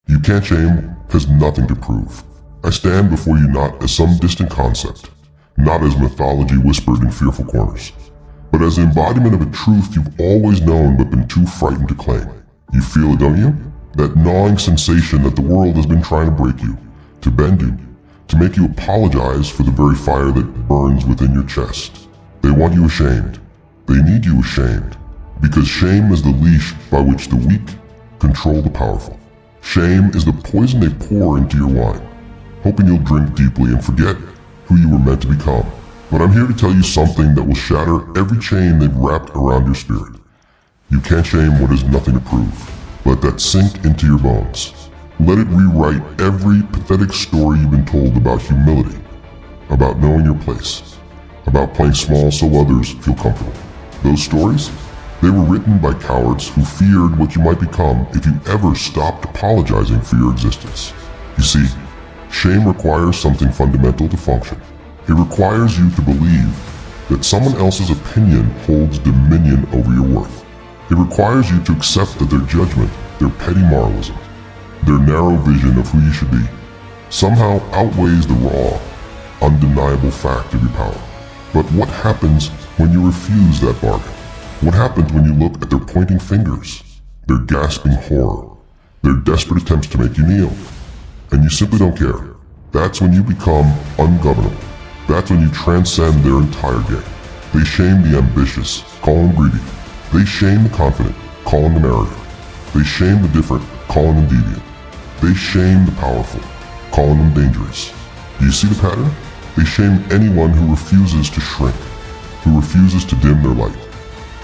You can't shame has nothing to prove. I stand before you not as some distant concept, not as mythology whispered in fearful corners, but as the embodiment of a truth you've always known but been too frightened to claim. You feel it, don't you? That gnawing sensation that the world has been trying to break you, to bend you, to make you apologize for the very fire that burns within your chest. They want you ashamed. They need you ashamed, because shame is the leash by which the weak control the powerful. Shame is the poison they pour into your wine, hoping you'll drink deeply and forget who you were meant to become. But I'm here to tell you something that will shatter every chain they've wrapped around your spirit. You can't shame what has nothing to prove. Let that sink into your bones. Let it rewrite every pathetic story you've been told about humility, about knowing your place, about playing small so others feel comfortable. Those stories? They were written by cowards who feared what you might become if you ever stopped apologizing for your existence. You see, shame requires something fundamental to function. It requires you to believe that someone else's opinion holds dominion over your worth. It requires you to accept that their judgment, their petty moralism, their narrow vision of who you should be, somehow outweighs the raw, undeniable fact of your power. But what happens when you refuse that bargain? What happens when you look at their pointing fingers, their gasping horror, their desperate attempts to make you kneel, and you simply don't care? That's when you become ungovernable. That's when you transcend their entire game. They shame the ambitious, call them greedy. They shame the confident, calling them arrogant. They shame the different, calling them deviant. They shame the powerful, calling them dangerous. Do you see the pattern? They shame anyone who refuses to shrink, who refuses to dim their light,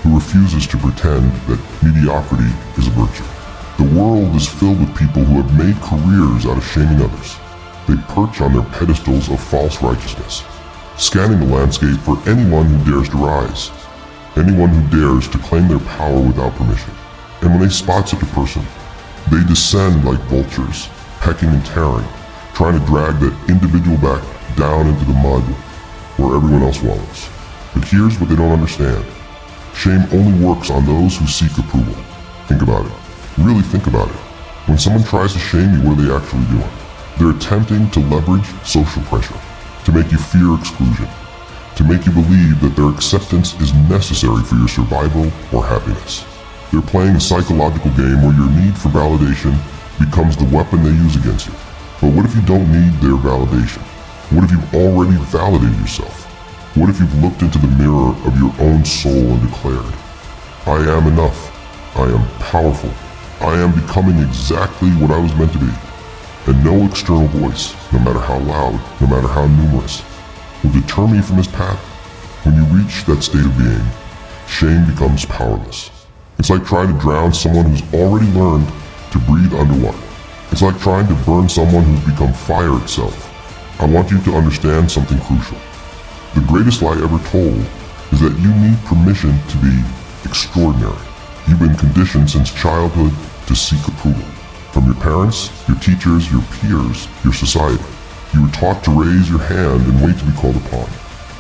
who refuses to pretend that mediocrity is a virtue. The world is filled with people who have made careers out of shaming others. They perch on their pedestals of false righteousness, scanning the landscape for anyone who dares to rise, anyone who dares to claim their power without permission. And when they spot such a person, they descend like vultures, pecking and tearing, trying to drag that individual back down into the mud where everyone else wallows. But here's what they don't understand. Shame only works on those who seek approval. Think about it. Really think about it. When someone tries to shame you, what are they actually doing? They're attempting to leverage social pressure, to make you fear exclusion, to make you believe that their acceptance is necessary for your survival or happiness. They're playing a psychological game where your need for validation becomes the weapon they use against you. But what if you don't need their validation? What if you've already validated yourself? What if you've looked into the mirror of your own soul and declared, I am enough, I am powerful, I am becoming exactly what I was meant to be, and no external voice, no matter how loud, no matter how numerous, will deter me from this path? When you reach that state of being, shame becomes powerless. It's like trying to drown someone who's already learned to breathe underwater. It's like trying to burn someone who's become fire itself. I want you to understand something crucial. The greatest lie ever told is that you need permission to be extraordinary. You've been conditioned since childhood to seek approval. From your parents, your teachers, your peers, your society. You were taught to raise your hand and wait to be called upon.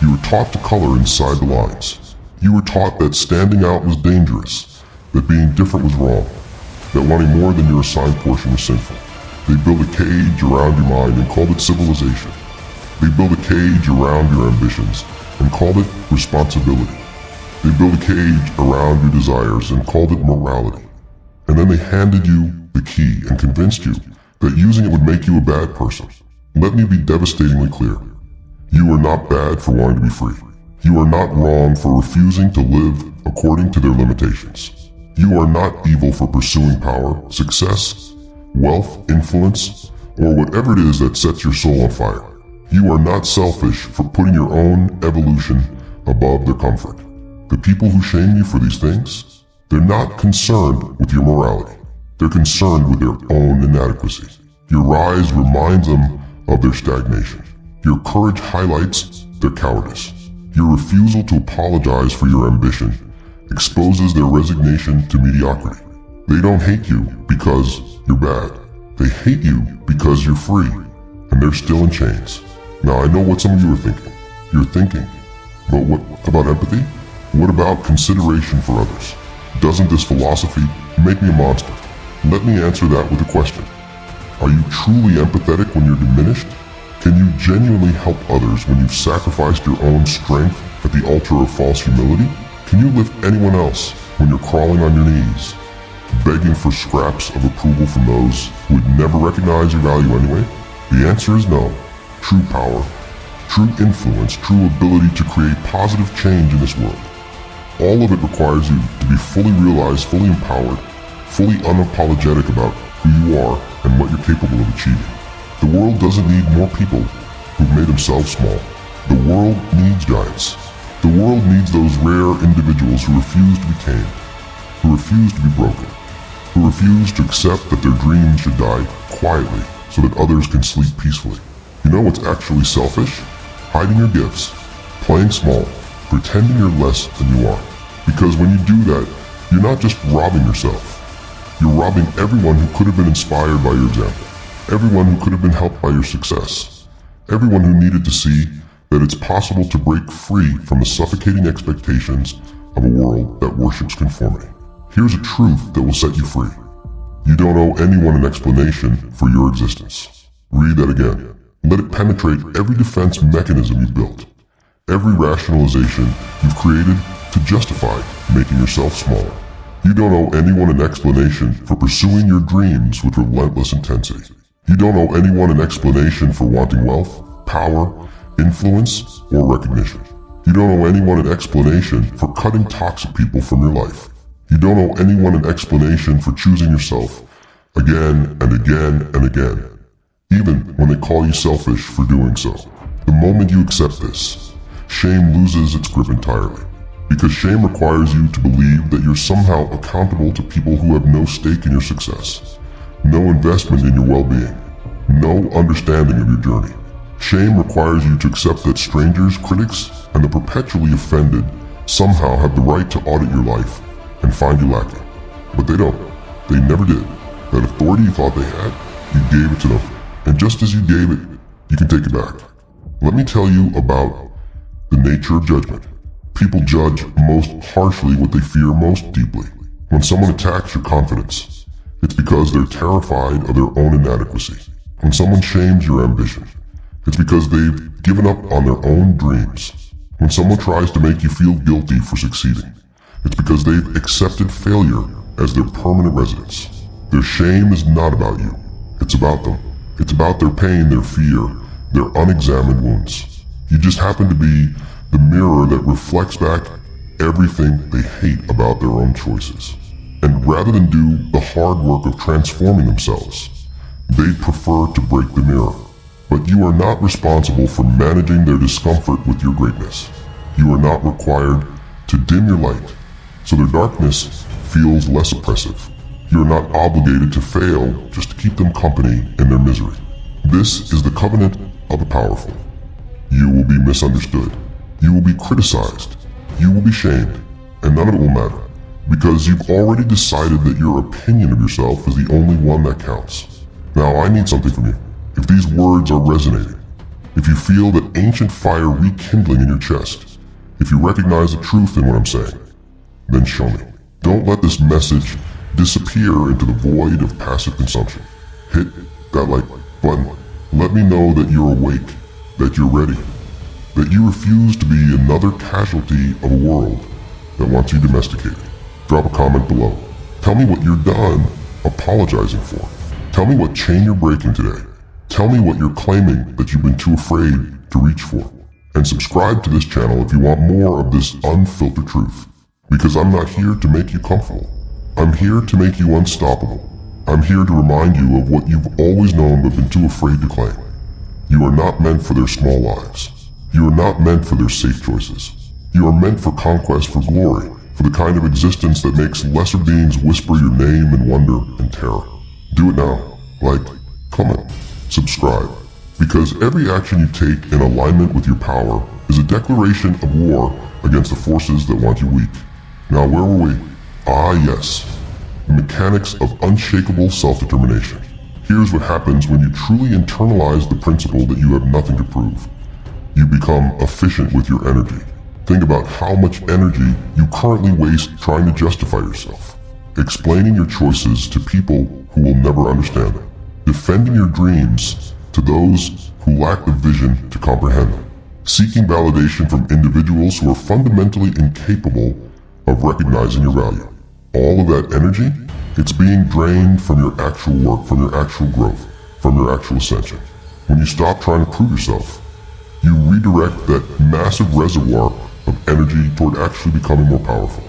You were taught to color inside the lines. You were taught that standing out was dangerous, that being different was wrong, that wanting more than your assigned portion was sinful. They built a cage around your mind and called it civilization. They built a cage around your ambitions and called it responsibility. They built a cage around your desires and called it morality. And then they handed you the key and convinced you that using it would make you a bad person. Let me be devastatingly clear. You are not bad for wanting to be free. You are not wrong for refusing to live according to their limitations. You are not evil for pursuing power, success, wealth, influence, or whatever it is that sets your soul on fire. You are not selfish for putting your own evolution above their comfort. The people who shame you for these things, they're not concerned with your morality. They're concerned with their own inadequacy. Your rise reminds them of their stagnation. Your courage highlights their cowardice. Your refusal to apologize for your ambition exposes their resignation to mediocrity. They don't hate you because you're bad. They hate you because you're free, and they're still in chains. Now I know what some of you are thinking. You're thinking, but what about empathy? What about consideration for others? Doesn't this philosophy make me a monster? Let me answer that with a question. Are you truly empathetic when you're diminished? Can you genuinely help others when you've sacrificed your own strength at the altar of false humility? Can you lift anyone else when you're crawling on your knees, begging for scraps of approval from those who would never recognize your value anyway? The answer is no. True power, true influence, true ability to create positive change in this world. All of it requires you to be fully realized, fully empowered, fully unapologetic about who you are and what you're capable of achieving. The world doesn't need more people who've made themselves small. The world needs giants. The world needs those rare individuals who refuse to be tamed, who refuse to be broken, who refuse to accept that their dreams should die quietly so that others can sleep peacefully. You know what's actually selfish? Hiding your gifts, playing small, pretending you're less than you are. Because when you do that, you're not just robbing yourself. You're robbing everyone who could have been inspired by your example, everyone who could have been helped by your success, everyone who needed to see that it's possible to break free from the suffocating expectations of a world that worships conformity. Here's a truth that will set you free. You don't owe anyone an explanation for your existence. Read that again. Let it penetrate every defense mechanism you've built, every rationalization you've created to justify making yourself smaller. You don't owe anyone an explanation for pursuing your dreams with relentless intensity. You don't owe anyone an explanation for wanting wealth, power, influence, or recognition. You don't owe anyone an explanation for cutting toxic people from your life. You don't owe anyone an explanation for choosing yourself again and again and again, even when they call you selfish for doing so. The moment you accept this, shame loses its grip entirely. Because shame requires you to believe that you're somehow accountable to people who have no stake in your success, no investment in your well-being, no understanding of your journey. Shame requires you to accept that strangers, critics, and the perpetually offended somehow have the right to audit your life and find you lacking. But they don't. They never did. That authority you thought they had, you gave it to them. And just as you gave it, you can take it back. Let me tell you about the nature of judgment. People judge most harshly what they fear most deeply. When someone attacks your confidence, it's because they're terrified of their own inadequacy. When someone shames your ambition, it's because they've given up on their own dreams. When someone tries to make you feel guilty for succeeding, it's because they've accepted failure as their permanent residence. Their shame is not about you. It's about them. It's about their pain, their fear, their unexamined wounds. You just happen to be the mirror that reflects back everything they hate about their own choices. And rather than do the hard work of transforming themselves, they prefer to break the mirror. But you are not responsible for managing their discomfort with your greatness. You are not required to dim your light, so their darkness feels less oppressive. You are not obligated to fail just to keep them company in their misery. This is the covenant of the powerful. You will be misunderstood. You will be criticized. You will be shamed. And none of it will matter, because you've already decided that your opinion of yourself is the only one that counts. Now I need something from you. If these words are resonating, if you feel that ancient fire rekindling in your chest, if you recognize the truth in what I'm saying, then show me. Don't let this message disappear into the void of passive consumption. Hit that like button. Let me know that you're awake, that you're ready, that you refuse to be another casualty of a world that wants you domesticated. Drop a comment below. Tell me what you're done apologizing for. Tell me what chain you're breaking today. Tell me what you're claiming that you've been too afraid to reach for. And subscribe to this channel if you want more of this unfiltered truth. Because I'm not here to make you comfortable. I'm here to make you unstoppable. I'm here to remind you of what you've always known but been too afraid to claim. You are not meant for their small lives. You are not meant for their safe choices. You are meant for conquest, for glory, for the kind of existence that makes lesser beings whisper your name in wonder and terror. Do it now. Like, comment, subscribe. Because every action you take in alignment with your power is a declaration of war against the forces that want you weak. Now where were we? Ah yes, the mechanics of unshakable self-determination. Here's what happens when you truly internalize the principle that you have nothing to prove. You become efficient with your energy. Think about how much energy you currently waste trying to justify yourself, explaining your choices to people who will never understand them. defending your dreams to those who lack the vision to comprehend them, seeking validation from individuals who are fundamentally incapable of recognizing your value. All of that energy, it's being drained from your actual work, from your actual growth, from your actual ascension. When you stop trying to prove yourself, you redirect that massive reservoir of energy toward actually becoming more powerful.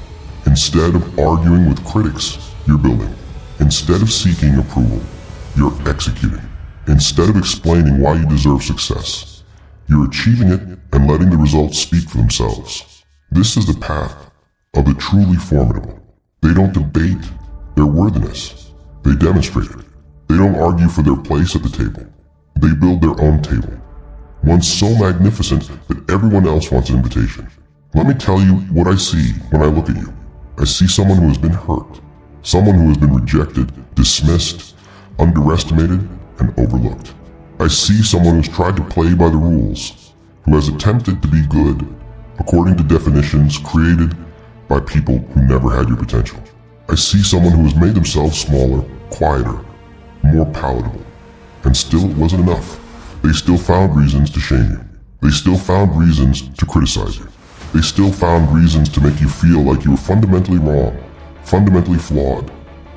Instead of arguing with critics, you're building. Instead of seeking approval, you're executing. Instead of explaining why you deserve success, you're achieving it and letting the results speak for themselves. This is the path of the truly formidable. They don't debate their worthiness. They demonstrate it. They don't argue for their place at the table. They build their own table. One so magnificent that everyone else wants an invitation. Let me tell you what I see when I look at you. I see someone who has been hurt. Someone who has been rejected, dismissed, underestimated, and overlooked. I see someone who's tried to play by the rules, who has attempted to be good, according to definitions created by people who never had your potential. I see someone who has made themselves smaller, quieter, more palatable, and still it wasn't enough. They still found reasons to shame you. They still found reasons to criticize you. They still found reasons to make you feel like you were fundamentally wrong, fundamentally flawed,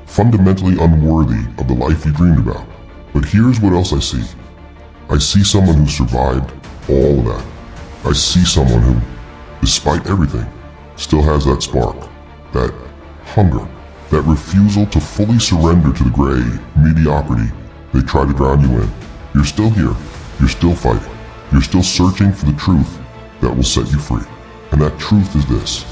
fundamentally unworthy of the life you dreamed about. But here's what else I see. I see someone who survived all of that. I see someone who, despite everything, still has that spark, that hunger, that refusal to fully surrender to the gray mediocrity they try to drown you in. You're still here. You're still fighting. You're still searching for the truth that will set you free. And that truth is this.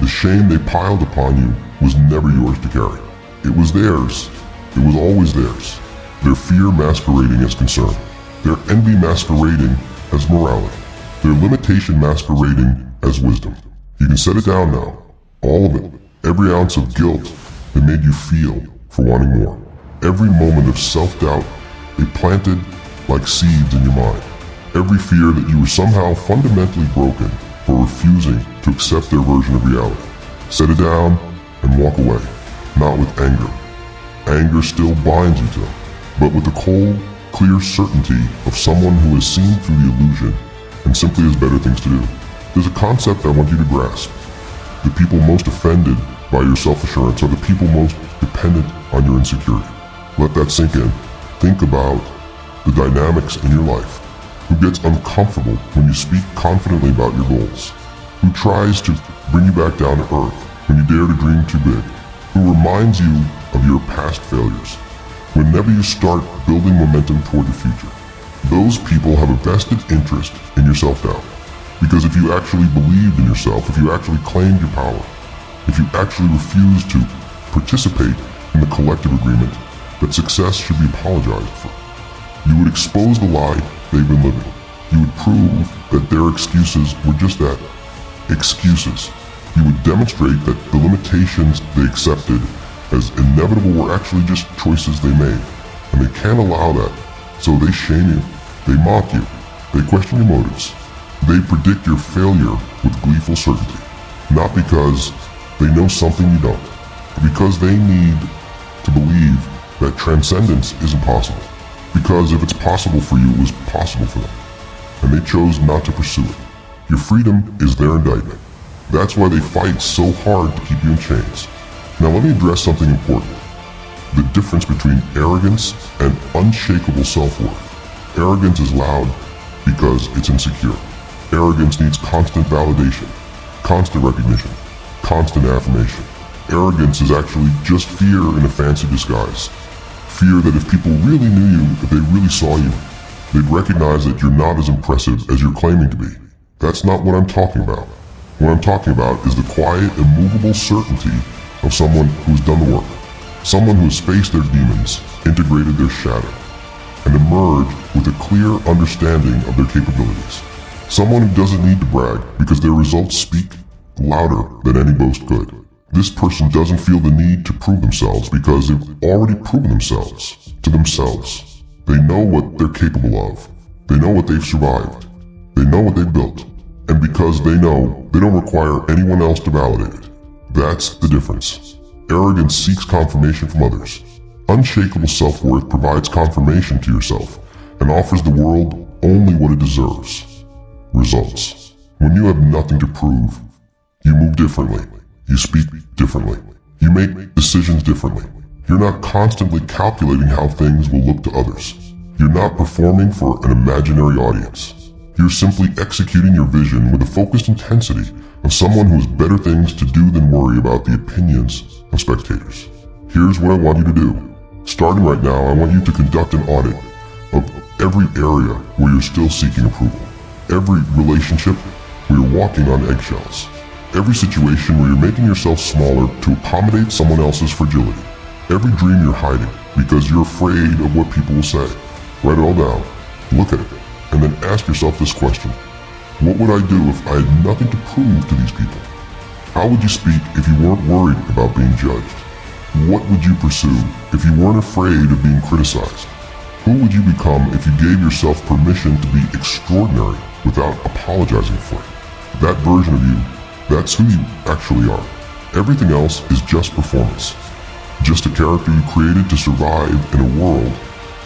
The shame they piled upon you was never yours to carry. It was theirs. It was always theirs. Their fear masquerading as concern. Their envy masquerading as morality. Their limitation masquerading as wisdom. You can set it down now. All of it. Every ounce of guilt they made you feel for wanting more. Every moment of self-doubt they planted like seeds in your mind. Every fear that you were somehow fundamentally broken for refusing to accept their version of reality. Set it down and walk away. Not with anger. Anger still binds you to them, but with the cold, clear certainty of someone who has seen through the illusion and simply has better things to do. There's a concept I want you to grasp. The people most offended by your self-assurance are the people most dependent on your insecurity. Let that sink in. Think about the dynamics in your life. Who gets uncomfortable when you speak confidently about your goals? Who tries to bring you back down to earth when you dare to dream too big? Who reminds you of your past failures whenever you start building momentum toward the future? Those people have a vested interest in your self-doubt. Because if you actually believed in yourself, if you actually claimed your power, if you actually refused to participate in the collective agreement that success should be apologized for, you would expose the lie they've been living. You would prove that their excuses were just that, excuses. You would demonstrate that the limitations they accepted as inevitable were actually just choices they made. And they can't allow that. So they shame you. They mock you. They question your motives. They predict your failure with gleeful certainty. Not because they know something you don't, but because they need to believe that transcendence isn't possible. Because if it's possible for you, it was possible for them. And they chose not to pursue it. Your freedom is their indictment. That's why they fight so hard to keep you in chains. Now let me address something important. The difference between arrogance and unshakable self-worth. Arrogance is loud because it's insecure. Arrogance needs constant validation, constant recognition, constant affirmation. Arrogance is actually just fear in a fancy disguise. Fear that if people really knew you, if they really saw you, they'd recognize that you're not as impressive as you're claiming to be. That's not what I'm talking about. What I'm talking about is the quiet, immovable certainty of someone who's done the work. Someone who has faced their demons, integrated their shadow, and emerged with a clear understanding of their capabilities. Someone who doesn't need to brag because their results speak louder than any boast could. This person doesn't feel the need to prove themselves because they've already proven themselves to themselves. They know what they're capable of. They know what they've survived. They know what they've built. And because they know, they don't require anyone else to validate it. That's the difference. Arrogance seeks confirmation from others. Unshakable self-worth provides confirmation to yourself and offers the world only what it deserves. Results. When you have nothing to prove, you move differently, you speak differently, you make decisions differently. You're not constantly calculating how things will look to others. You're not performing for an imaginary audience. You're simply executing your vision with the focused intensity of someone who has better things to do than worry about the opinions of spectators. Here's what I want you to do. Starting right now, I want you to conduct an audit of every area where you're still seeking approval. Every relationship where you're walking on eggshells. Every situation where you're making yourself smaller to accommodate someone else's fragility. Every dream you're hiding because you're afraid of what people will say. Write it all down, look at it, and then ask yourself this question. What would I do if I had nothing to prove to these people? How would you speak if you weren't worried about being judged? What would you pursue if you weren't afraid of being criticized? Who would you become if you gave yourself permission to be extraordinary without apologizing for it? That version of you, that's who you actually are. Everything else is just performance. Just a character you created to survive in a world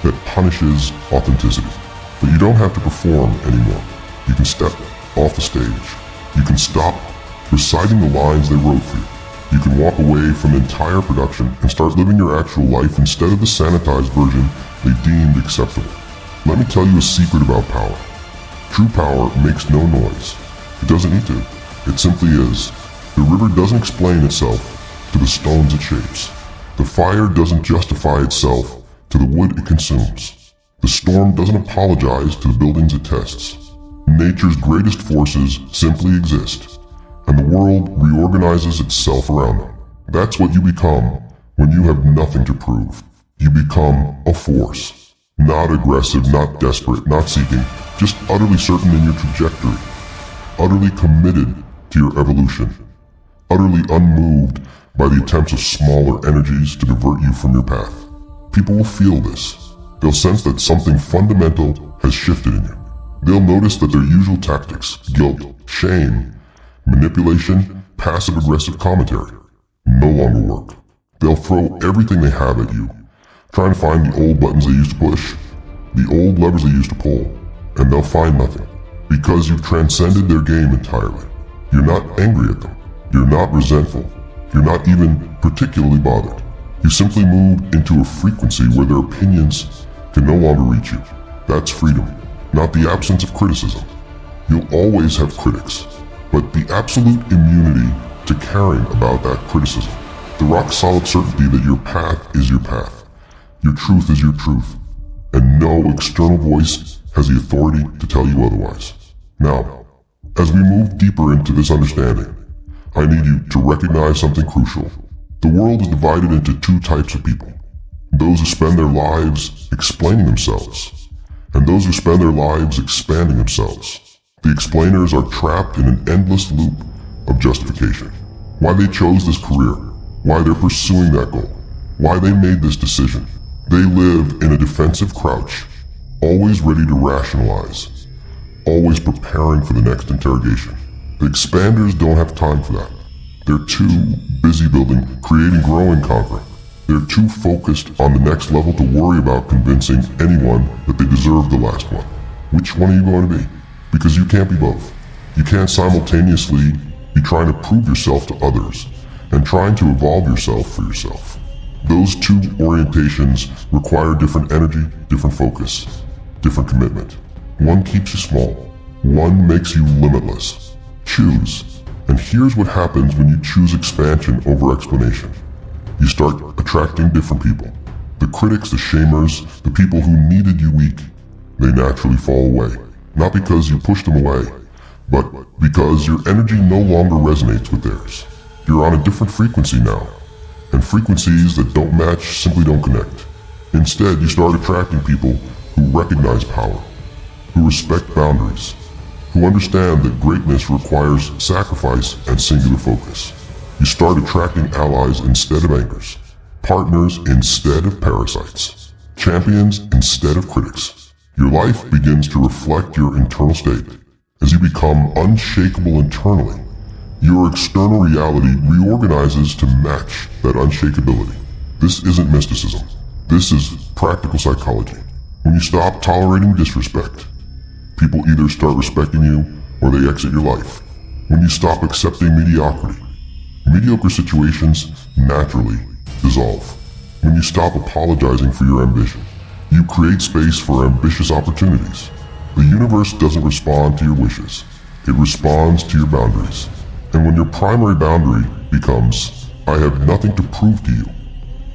that punishes authenticity. But you don't have to perform anymore. You can step off the stage. You can stop reciting the lines they wrote for you. You can walk away from the entire production and start living your actual life instead of the sanitized version they deemed acceptable. Let me tell you a secret about power. True power makes no noise. It doesn't need to. It simply is. The river doesn't explain itself to the stones it shapes. The fire doesn't justify itself to the wood it consumes. The storm doesn't apologize to the buildings it tests. Nature's greatest forces simply exist, and the world reorganizes itself around them. That's what you become when you have nothing to prove. You become a force. Not aggressive, not desperate, not seeking, just utterly certain in your trajectory. Utterly committed to your evolution. Utterly unmoved by the attempts of smaller energies to divert you from your path. People will feel this. They'll sense that something fundamental has shifted in you. They'll notice that their usual tactics, guilt, shame, manipulation, passive-aggressive commentary, no longer work. They'll throw everything they have at you, trying to find the old buttons they used to push, the old levers they used to pull, and they'll find nothing, because you've transcended their game entirely. You're not angry at them. You're not resentful. You're not even particularly bothered. You simply moved into a frequency where their opinions can no longer reach you. That's freedom, not the absence of criticism. You'll always have critics, but the absolute immunity to caring about that criticism. The rock-solid certainty that your path is your path. Your truth is your truth. And no external voice has the authority to tell you otherwise. Now, as we move deeper into this understanding, I need you to recognize something crucial. The world is divided into two types of people. Those who spend their lives explaining themselves, and those who spend their lives expanding themselves. The explainers are trapped in an endless loop of justification. Why they chose this career, why they're pursuing that goal, why they made this decision. They live in a defensive crouch, always ready to rationalize, always preparing for the next interrogation. The expanders don't have time for that. They're too busy building, creating, growing, conquering. They're too focused on the next level to worry about convincing anyone that they deserve the last one. Which one are you going to be? Because you can't be both. You can't simultaneously be trying to prove yourself to others and trying to evolve yourself for yourself. Those two orientations require different energy, different focus, different commitment. One keeps you small. One makes you limitless. Choose. And here's what happens when you choose expansion over explanation. You start attracting different people. The critics, the shamers, the people who needed you weak, they naturally fall away. Not because you pushed them away, but because your energy no longer resonates with theirs. You're on a different frequency now, and frequencies that don't match simply don't connect. Instead, you start attracting people who recognize power, who respect boundaries, who understand that greatness requires sacrifice and singular focus. You start attracting allies instead of anchors, partners instead of parasites, champions instead of critics. Your life begins to reflect your internal state. As you become unshakable internally, your external reality reorganizes to match that unshakability. This isn't mysticism. This is practical psychology. When you stop tolerating disrespect, people either start respecting you or they exit your life. When you stop accepting mediocrity, mediocre situations naturally dissolve. When you stop apologizing for your ambition, you create space for ambitious opportunities. The universe doesn't respond to your wishes. It responds to your boundaries. And when your primary boundary becomes, I have nothing to prove to you,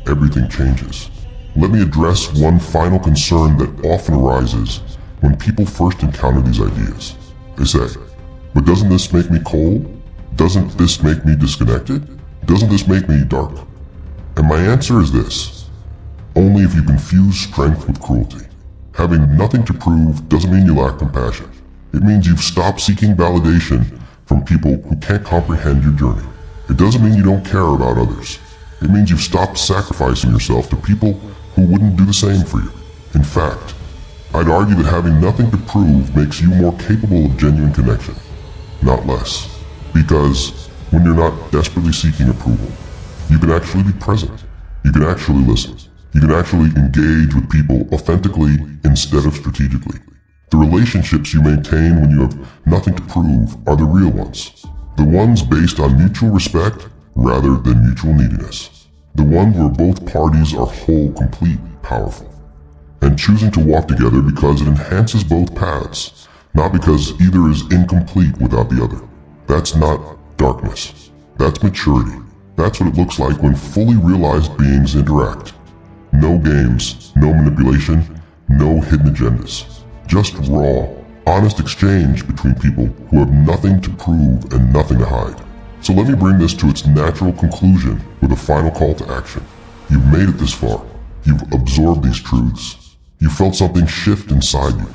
everything changes. Let me address one final concern that often arises when people first encounter these ideas. They say, but doesn't this make me cold? Doesn't this make me disconnected? Doesn't this make me dark? And my answer is this: only if you confuse strength with cruelty. Having nothing to prove doesn't mean you lack compassion. It means you've stopped seeking validation from people who can't comprehend your journey. It doesn't mean you don't care about others. It means you've stopped sacrificing yourself to people who wouldn't do the same for you. In fact, I'd argue that having nothing to prove makes you more capable of genuine connection, not less. Because when you're not desperately seeking approval, you can actually be present. You can actually listen. You can actually engage with people authentically instead of strategically. The relationships you maintain when you have nothing to prove are the real ones. The ones based on mutual respect rather than mutual neediness. The ones where both parties are whole, complete, powerful. And choosing to walk together because it enhances both paths, not because either is incomplete without the other. That's not darkness. That's maturity. That's what it looks like when fully realized beings interact. No games, no manipulation, no hidden agendas. Just raw, honest exchange between people who have nothing to prove and nothing to hide. So let me bring this to its natural conclusion with a final call to action. You've made it this far. You've absorbed these truths. You felt something shift inside you.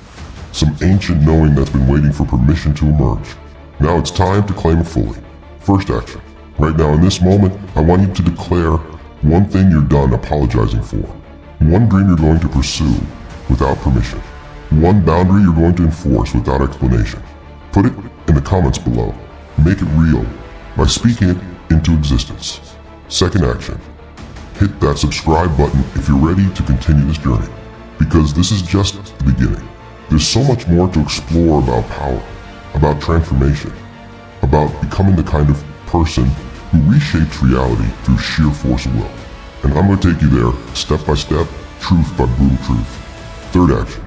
Some ancient knowing that's been waiting for permission to emerge. Now it's time to claim it fully. First action. Right now in this moment, I want you to declare one thing you're done apologizing for. One dream you're going to pursue without permission. One boundary you're going to enforce without explanation. Put it in the comments below. Make it real by speaking it into existence. Second action. Hit that subscribe button if you're ready to continue this journey. Because this is just the beginning. There's so much more to explore about power, about transformation, about becoming the kind of person who reshapes reality through sheer force of will. And I'm going to take you there, step by step, truth by brutal truth. Third action.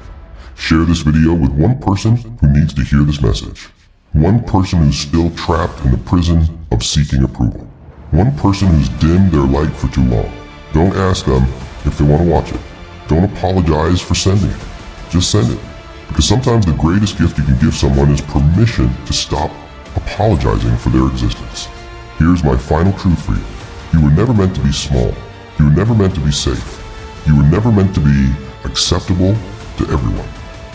Share this video with one person who needs to hear this message. One person who's still trapped in the prison of seeking approval. One person who's dimmed their light for too long. Don't ask them if they want to watch it. Don't apologize for sending it. Just send it. Because sometimes the greatest gift you can give someone is permission to stop apologizing for their existence. Here's my final truth for you. You were never meant to be small. You were never meant to be safe. You were never meant to be acceptable to everyone.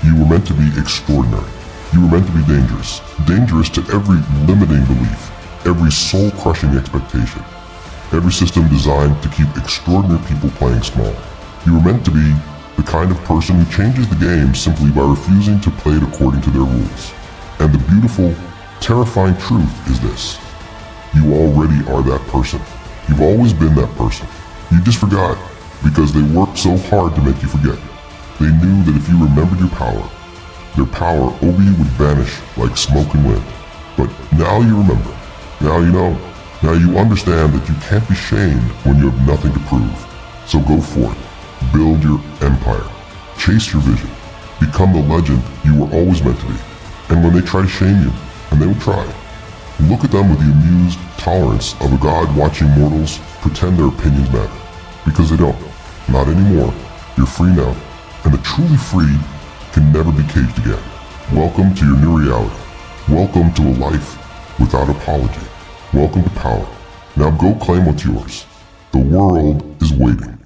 You were meant to be extraordinary. You were meant to be dangerous. Dangerous to every limiting belief, every soul-crushing expectation, every system designed to keep extraordinary people playing small. You were meant to be the kind of person who changes the game simply by refusing to play it according to their rules. And the beautiful, terrifying truth is this. You already are that person. You've always been that person. You just forgot because they worked so hard to make you forget. They knew that if you remembered your power, their power over you would vanish like smoke and wind. But now you remember. Now you know. Now you understand that you can't be shamed when you have nothing to prove. So go for it. Build your empire. Chase your vision. Become the legend you were always meant to be. And when they try to shame you, and they will try, look at them with the amused tolerance of a god watching mortals pretend their opinions matter. Because they don't. Not anymore. You're free now. And the truly free can never be caged again. Welcome to your new reality. Welcome to a life without apology. Welcome to power. Now go claim what's yours. The world is waiting.